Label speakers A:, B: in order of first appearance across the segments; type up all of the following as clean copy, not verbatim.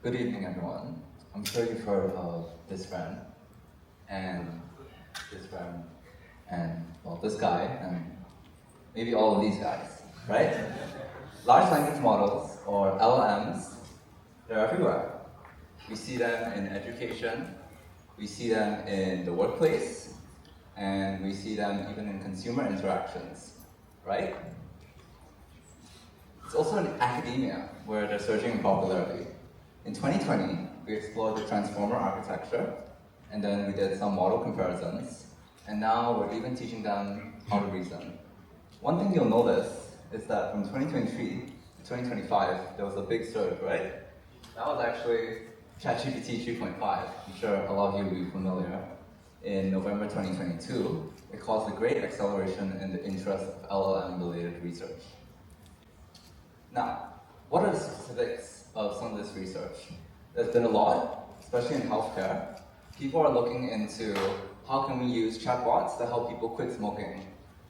A: Good evening, everyone. I'm sure you've heard of this friend, and this friend, and well, this guy, and maybe all of these guys, right? Large language models, or LLMs, they're everywhere. We see them in education, we see them in the workplace, and we see them even in consumer interactions, right? It's also in academia, where they're surging in popularity. In 2020, we explored the transformer architecture, and then we did some model comparisons, and now we're even teaching them how to reason. One thing you'll notice is that from 2023 to 2025, there was a big surge, right? That was actually ChatGPT 3.5. I'm sure a lot of you will be familiar. In November 2022, it caused a great acceleration in the interest of LLM-related research. Now, what are the specifics of some of this research? There's been a lot, especially in healthcare. People are looking into how can we use chatbots to help people quit smoking?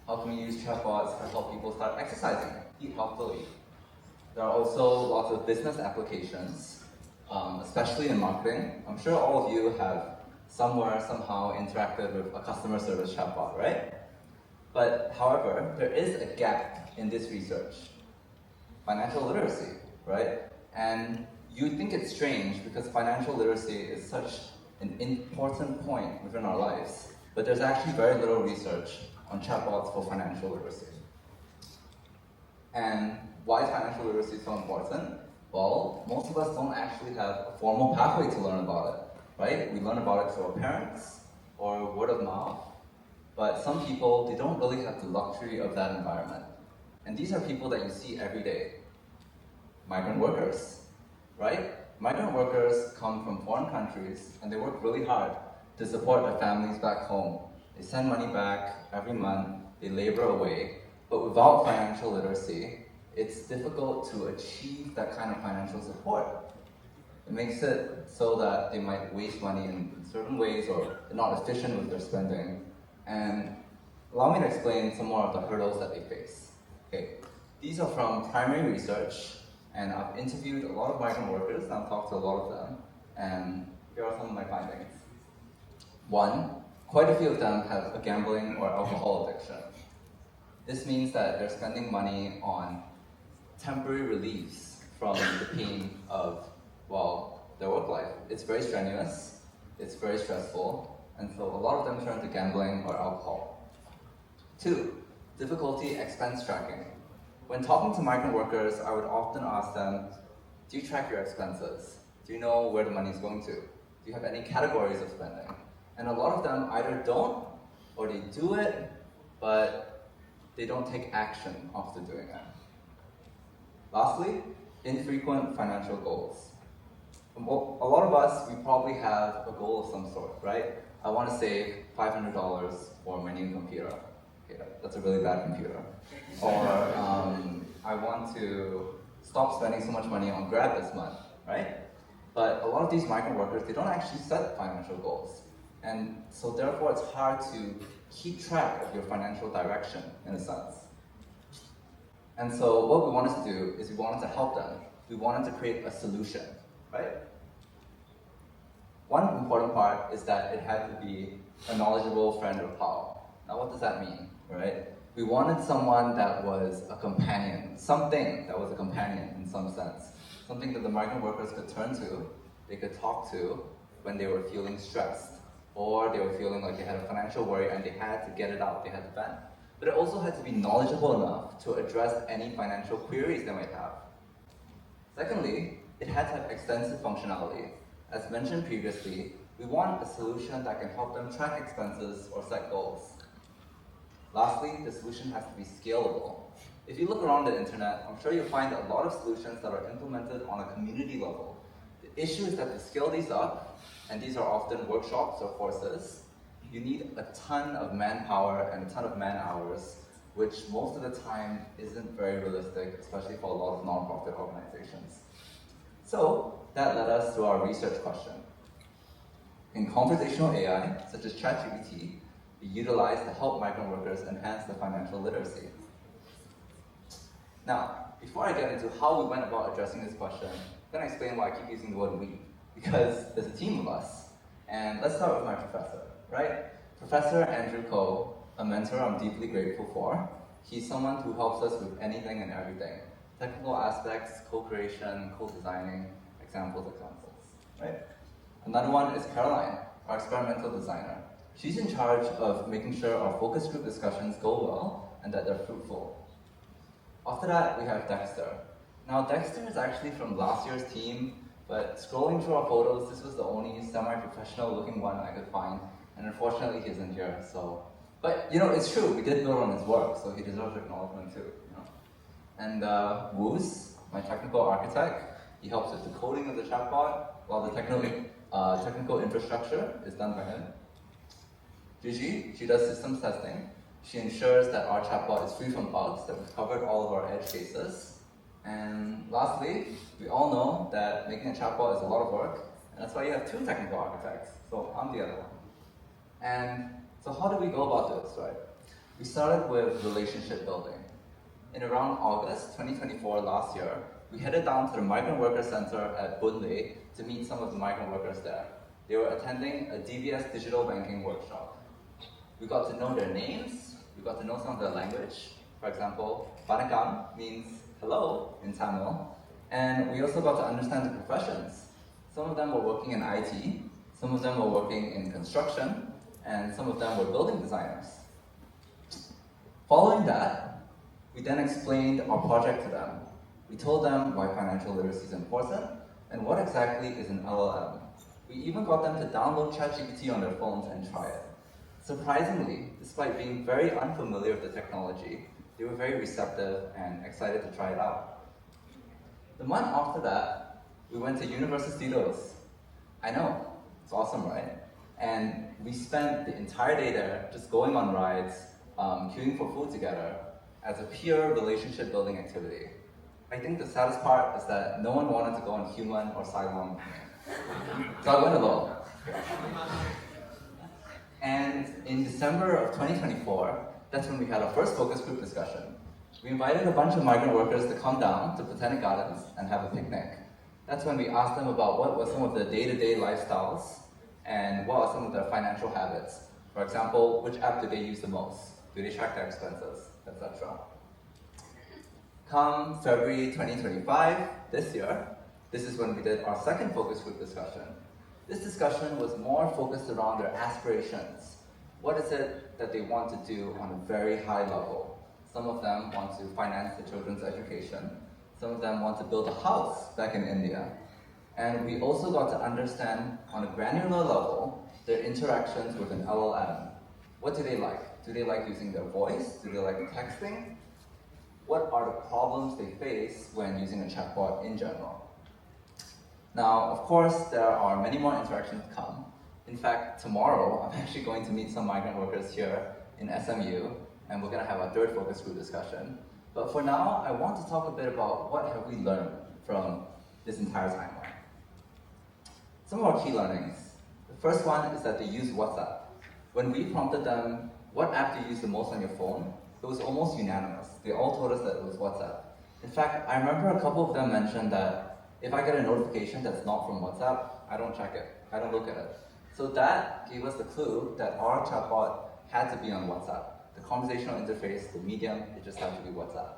A: How can we use chatbots to help people start exercising, eat healthily? There are also lots of business applications, especially in marketing. I'm sure all of you have somewhere, somehow interacted with a customer service chatbot, right? But however, there is a gap in this research. Financial literacy, right? And you think it's strange because financial literacy is such an important point within our lives, but there's actually very little research on chatbots for financial literacy. And why is financial literacy so important? Well, most of us don't actually have a formal pathway to learn about it, right? We learn about it through our parents or word of mouth, but some people, they don't really have the luxury of that environment. And these are people that you see every day. Migrant workers, right? Migrant workers come from foreign countries and they work really hard to support their families back home. They send money back every month, they labor away, but without financial literacy, it's difficult to achieve that kind of financial support. It makes it so that they might waste money in certain ways or they're not efficient with their spending. And allow me to explain some more of the hurdles that they face. Okay. These are from primary research, and I've interviewed a lot of migrant workers and I've talked to a lot of them, and here are some of my findings. One, quite a few of them have a gambling or alcohol addiction. This means that they're spending money on temporary reliefs from the pain of, well, their work life. It's very strenuous, it's very stressful, and so a lot of them turn to gambling or alcohol. Two, difficulty expense tracking. When talking to migrant workers, I would often ask them, do you track your expenses? Do you know where the money is going to? Do you have any categories of spending? And a lot of them either don't, or they do it, but they don't take action after doing it. Lastly, infrequent financial goals. A lot of us, we probably have a goal of some sort, right? I want to save $500 for my new computer. Okay, that's a really bad computer. Or I want to stop spending so much money on Grab this month, right? But a lot of these migrant workers, they don't actually set financial goals. And so therefore it's hard to keep track of your financial direction in a sense. And so what we wanted to do is we wanted to help them. We wanted to create a solution, right? One important part is that it had to be a knowledgeable friend or pal. Now what does that mean, right? We wanted someone that was a companion, something that was a companion in some sense. Something that the migrant workers could turn to, they could talk to when they were feeling stressed, or they were feeling like they had a financial worry and they had to get it out, they had to vent. But it also had to be knowledgeable enough to address any financial queries they might have. Secondly, it had to have extensive functionality. As mentioned previously, we want a solution that can help them track expenses or set goals. Lastly, the solution has to be scalable. If you look around the internet, I'm sure you'll find a lot of solutions that are implemented on a community level. The issue is that to scale these up, and these are often workshops or courses, you need a ton of manpower and a ton of man hours, which most of the time isn't very realistic, especially for a lot of nonprofit organizations. So that led us to our research question. In conversational AI, such as ChatGPT, we utilize to help migrant workers enhance their financial literacy. Now, before I get into how we went about addressing this question, I'm going to explain why I keep using the word we, because there's a team of us. And let's start with my professor, right? Professor Andrew Ko, a mentor I'm deeply grateful for. He's someone who helps us with anything and everything. Technical aspects, co-creation, co-designing, examples, right? Another one is Caroline, our experimental designer. She's in charge of making sure our focus group discussions go well and that they're fruitful. After that, we have Dexter. Now, Dexter is actually from last year's team, but scrolling through our photos, this was the only semi-professional looking one I could find, and unfortunately he isn't here, so. But, it's true, we did build on his work, so he deserves acknowledgement too, And Woos, my technical architect, he helps with the coding of the chatbot, while the technical infrastructure is done by him. Gigi, she does systems testing. She ensures that our chatbot is free from bugs, that we've covered all of our edge cases. And lastly, we all know that making a chatbot is a lot of work, and that's why you have two technical architects. So I'm the other one. And so how do we go about this, right? We started with relationship building. In around August 2024, last year, we headed down to the Migrant Worker Center at Boon Lay to meet some of the migrant workers there. They were attending a DBS digital banking workshop. We got to know their names, we got to know some of their language. For example, Vanakkam means hello in Tamil, and we also got to understand the professions. Some of them were working in IT, some of them were working in construction, and some of them were building designers. Following that, we then explained our project to them. We told them why financial literacy is important and what exactly is an LLM. We even got them to download ChatGPT on their phones and try it. Surprisingly, despite being very unfamiliar with the technology, they were very receptive and excited to try it out. The month after that, we went to Universal Studios. I know, it's awesome, right? And we spent the entire day there just going on rides, queuing for food together as a pure relationship building activity. I think the saddest part is that no one wanted to go on human or Cylon with me. So I went alone. And in December of 2024, that's when we had our first focus group discussion. We invited a bunch of migrant workers to come down to Botanic Gardens and have a picnic. That's when we asked them about what were some of the day-to-day lifestyles and what are some of their financial habits. For example, which app do they use the most? Do they track their expenses, etc. Come February 2025, this year, this is when we did our second focus group discussion. This discussion was more focused around their aspirations. What is it that they want to do on a very high level? Some of them want to finance the children's education. Some of them want to build a house back in India. And we also got to understand on a granular level their interactions with an LLM. What do they like? Do they like using their voice? Do they like texting? What are the problems they face when using a chatbot in general? Now, of course, there are many more interactions to come. In fact, tomorrow, I'm actually going to meet some migrant workers here in SMU, and we're going to have our third focus group discussion. But for now, I want to talk a bit about what have we learned from this entire timeline. Some of our key learnings. The first one is that they use WhatsApp. When we prompted them, what app do you use the most on your phone? It was almost unanimous. They all told us that it was WhatsApp. In fact, I remember a couple of them mentioned that if I get a notification that's not from WhatsApp, I don't check it. I don't look at it. So that gave us the clue that our chatbot had to be on WhatsApp. The conversational interface, the medium, it just had to be WhatsApp.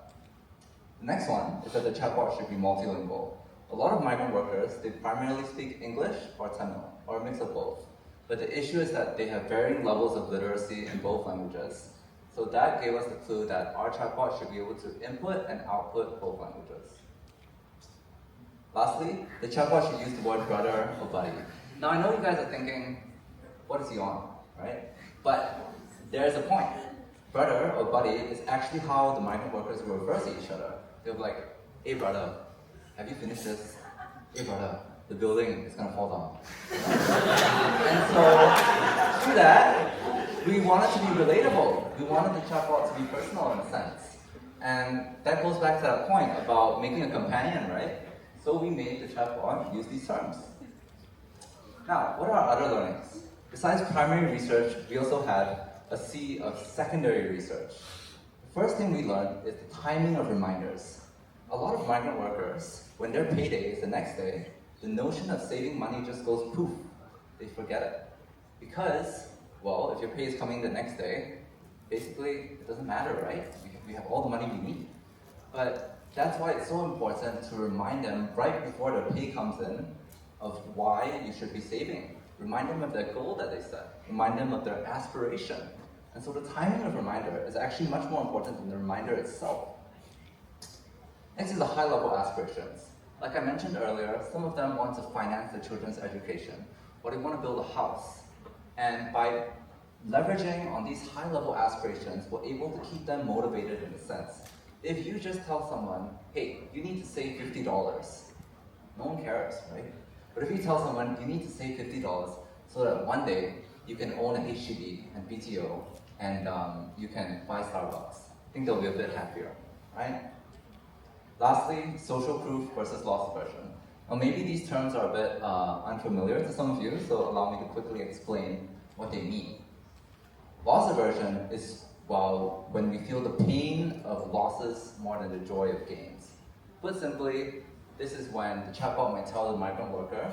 A: The next one is that the chatbot should be multilingual. A lot of migrant workers, they primarily speak English or Tamil, or a mix of both. But the issue is that they have varying levels of literacy in both languages. So that gave us the clue that our chatbot should be able to input and output both languages. Lastly, the chatbot should use the word brother or buddy. Now I know you guys are thinking, what is he on, right? But there's a point. Brother or buddy is actually how the migrant workers will refer to each other. They'll be like, hey brother, have you finished this? Hey brother, the building is gonna fall down. And so, through that, we wanted to be relatable. We wanted the chatbot to be personal in a sense. And that goes back to that point about making a companion, right? So we made the chatbot use these terms. Now, what are our other learnings? Besides primary research, we also had a sea of secondary research. The first thing we learned is the timing of reminders. a lot of migrant workers, when their payday is the next day, the notion of saving money just goes poof. They forget it. Because, well, if your pay is coming the next day, basically it doesn't matter, right? We have all the money we need. But that's why it's so important to remind them right before their pay comes in of why you should be saving. Remind them of their goal that they set. Remind them of their aspiration. And so the timing of reminder is actually much more important than the reminder itself. Next is the high-level aspirations. Like I mentioned earlier, some of them want to finance their children's education, or they want to build a house. And by leveraging on these high-level aspirations, we're able to keep them motivated in a sense. If you just tell someone, hey, you need to save $50, no one cares, right? But if you tell someone, you need to save $50 so that one day you can own a HDB and BTO and you can buy Starbucks, I think they'll be a bit happier, right? Lastly, social proof versus loss aversion. Now maybe these terms are a bit unfamiliar to some of you, so allow me to quickly explain what they mean. Loss aversion is when we feel the pain of losses more than the joy of gains. Put simply, this is when the chatbot might tell the migrant worker,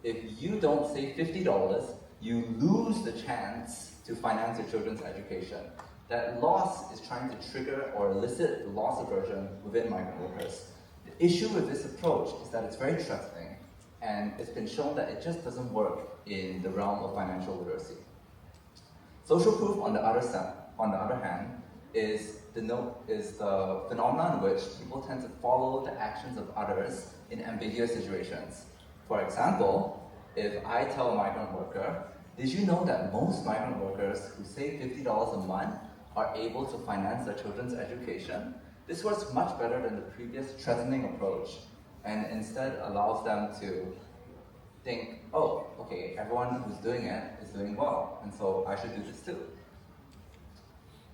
A: if you don't save $50, you lose the chance to finance your children's education. That loss is trying to trigger or elicit loss aversion within migrant workers. The issue with this approach is that it's very threatening, and it's been shown that it just doesn't work in the realm of financial literacy. Social proof, on the other hand, is the phenomenon in which people tend to follow the actions of others in ambiguous situations. For example, if I tell a migrant worker, did you know that most migrant workers who save $50 a month are able to finance their children's education? This works much better than the previous threatening approach, and instead allows them to think, oh, okay, everyone who's doing it is doing well, and so I should do this too.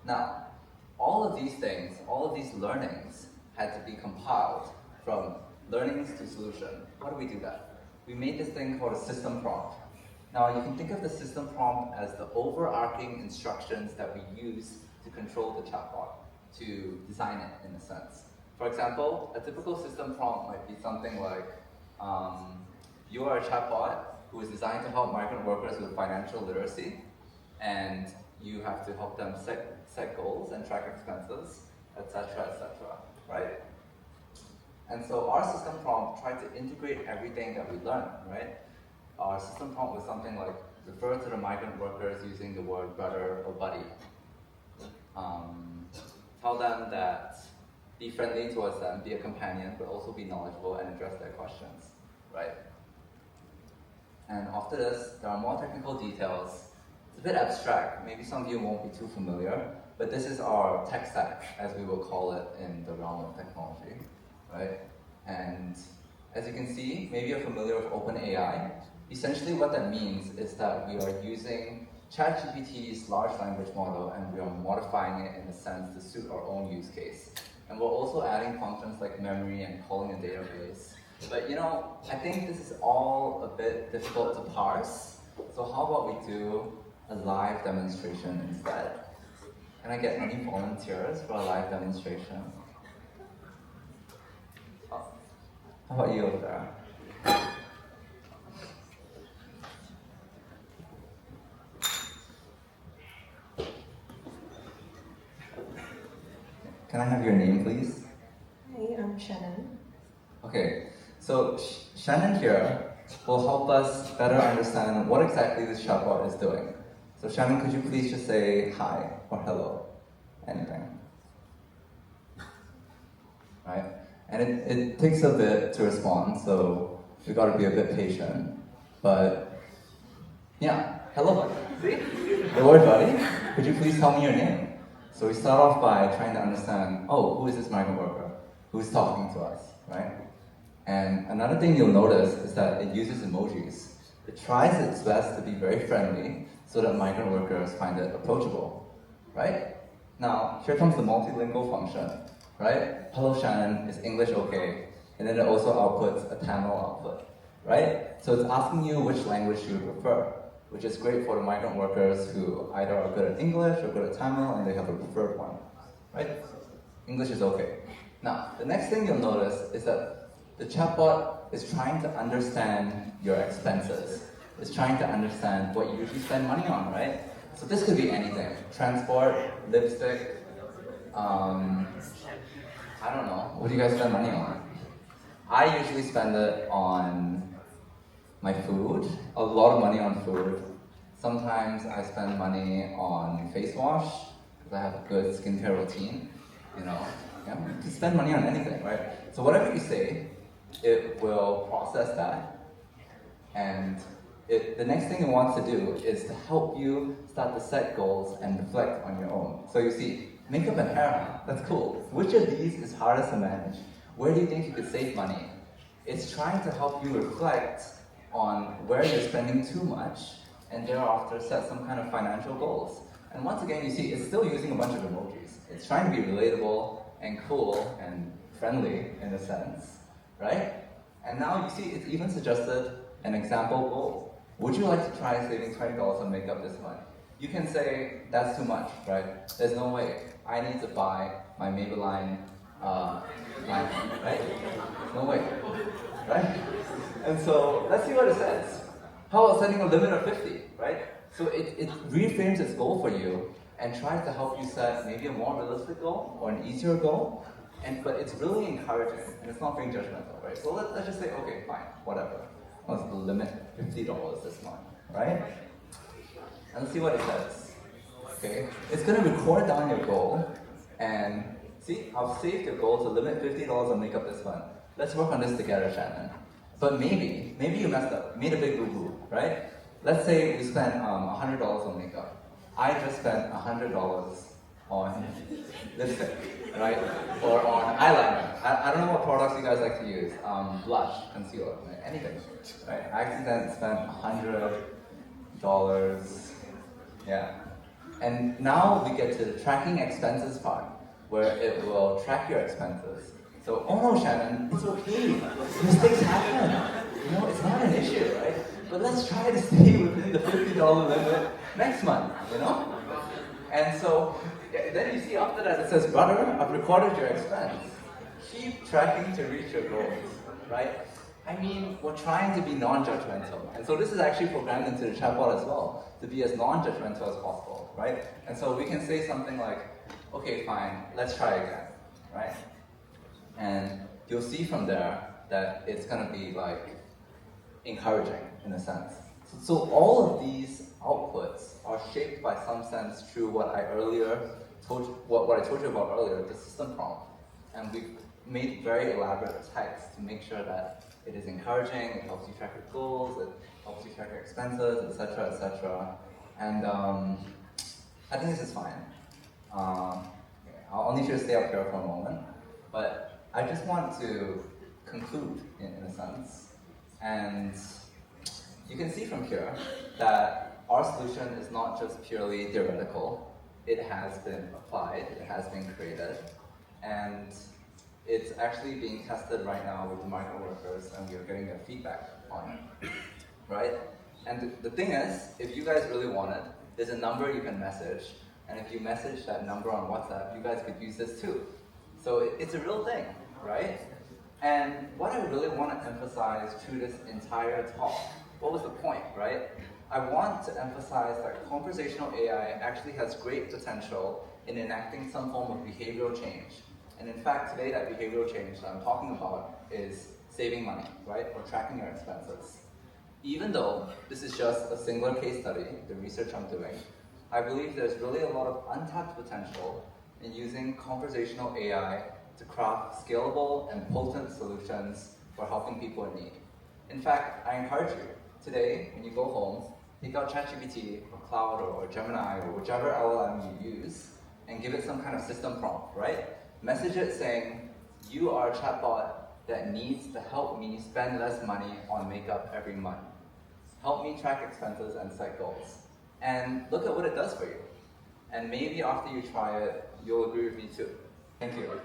A: Now, all of these things, all of these learnings had to be compiled from learnings to solution. How do we do that? We made this thing called a system prompt. Now, you can think of the system prompt as the overarching instructions that we use to control the chatbot, to design it in a sense. For example, a typical system prompt might be something like, you are a chatbot who is designed to help migrant workers with financial literacy, and you have to help them set goals and track expenses, etc., right? And so our system prompt tried to integrate everything that we learned, right? Our system prompt was something like, refer to the migrant workers using the word brother or buddy. Tell them that be friendly towards them, be a companion, but also be knowledgeable and address their questions, right? And after this, there are more technical details. It's a bit abstract, maybe some of you won't be too familiar, but this is our tech stack, as we will call it in the realm of technology, right? And as you can see, maybe you're familiar with OpenAI. Essentially what that means is that we are using ChatGPT's large language model and we are modifying it in a sense to suit our own use case. And we're also adding functions like memory and calling a database. But I think this is all a bit difficult to parse. So how about we do a live demonstration instead? Can I get any volunteers for a live demonstration? Oh. How about you over there? Can I have your name, please?
B: Hi, I'm Shannon.
A: Okay, so Shannon here will help us better understand what exactly this chatbot is doing. So Shannon, could you please just say hi or hello? Anything. Right? And it takes a bit to respond, so we gotta be a bit patient. But yeah, hello buddy. See? The word buddy. Could you please tell me your name? So we start off by trying to understand, who is this migrant worker? Who's talking to us, right? And another thing you'll notice is that it uses emojis. It tries its best to be very friendly so that migrant workers find it approachable, right? Now, here comes the multilingual function, right? Hello Shannon, is English okay? And then it also outputs a Tamil output, right? So it's asking you which language you prefer, which is great for the migrant workers who either are good at English or good at Tamil and they have a preferred one, right? English is okay. Now, the next thing you'll notice is that the chatbot is trying to understand your expenses. It's trying to understand what you usually spend money on, right? So this could be anything. Transport, lipstick, I don't know. What do you guys spend money on? I usually spend it on my food, a lot of money on food. Sometimes I spend money on face wash, because I have a good skincare routine, you know. Yeah, you can spend money on anything, right? So whatever you say, it will process that, and the next thing it wants to do is to help you start to set goals and reflect on your own. So you see, makeup and hair, that's cool. Which of these is hardest to manage? Where do you think you could save money? It's trying to help you reflect on where you're spending too much, and thereafter set some kind of financial goals. And once again, you see, it's still using a bunch of emojis. It's trying to be relatable and cool and friendly in a sense, right? And now you see, it's even suggested an example goal. Would you like to try saving $20 on makeup this month? You can say, that's too much, right? There's no way. I need to buy my Maybelline line, right? No way, right? And so, let's see what it says. How about setting a limit of 50, right? So it reframes its goal for you and tries to help you set maybe a more realistic goal or an easier goal, but it's really encouraging and it's not being judgmental, right? So let's just say, okay, fine, whatever. What's the limit? $50 this month, right? And let's see what it says. Okay, it's going to record down your goal, and see, I've saved your goal to limit $50 on makeup this month. Let's work on this together, Shannon. But maybe you messed up, made a big boo-boo, right? Let's say we spent $100 on makeup. I just spent $100 on lipstick, right? Or on eyeliner. I don't know what products you guys like to use. Blush, concealer, anything, right? I accidentally spent $100. Yeah. And now we get to the tracking expenses part, where it will track your expenses. So, oh no, Shannon, it's okay. Mistakes happen. You know, it's not an issue, right? But let's try to stay within the $50 limit next month, you know? And so, then you see after that it says, brother, I've recorded your expense. Keep tracking to reach your goals, right? I mean, we're trying to be non-judgmental. And so this is actually programmed into the chatbot as well, to be as non-judgmental as possible, right? And so we can say something like, okay, fine, let's try again, right? And you'll see from there that it's gonna be like encouraging in a sense. So all of these outputs are shaped by some sense through what I told you about earlier, the system prompt. And we've made very elaborate text to make sure that it is encouraging, it helps you track your goals, it helps you track your expenses, etc., etc. And I think this is fine. I'll need you to stay up here for a moment, but I just want to conclude in a sense. And you can see from here that our solution is not just purely theoretical. It has been applied, it has been created, and it's actually being tested right now with the migrant workers, and we are getting their feedback on it, right? And the thing is, if you guys really want it, there's a number you can message, and if you message that number on WhatsApp, you guys could use this too. So it's a real thing, right? And what I really want to emphasize through this entire talk, what was the point, right? I want to emphasize that conversational AI actually has great potential in enacting some form of behavioral change. And in fact, today that behavioral change that I'm talking about is saving money, right? Or tracking your expenses. Even though this is just a singular case study, the research I'm doing, I believe there's really a lot of untapped potential in using conversational AI to craft scalable and potent solutions for helping people in need. In fact, I encourage you, today, when you go home, take out ChatGPT or Cloud or Gemini or whichever LLM you use and give it some kind of system prompt, right? Message it saying, you are a chatbot that needs to help me spend less money on makeup every month. Help me track expenses and set goals. And look at what it does for you. And maybe after you try it, you'll agree with me too. Thank you.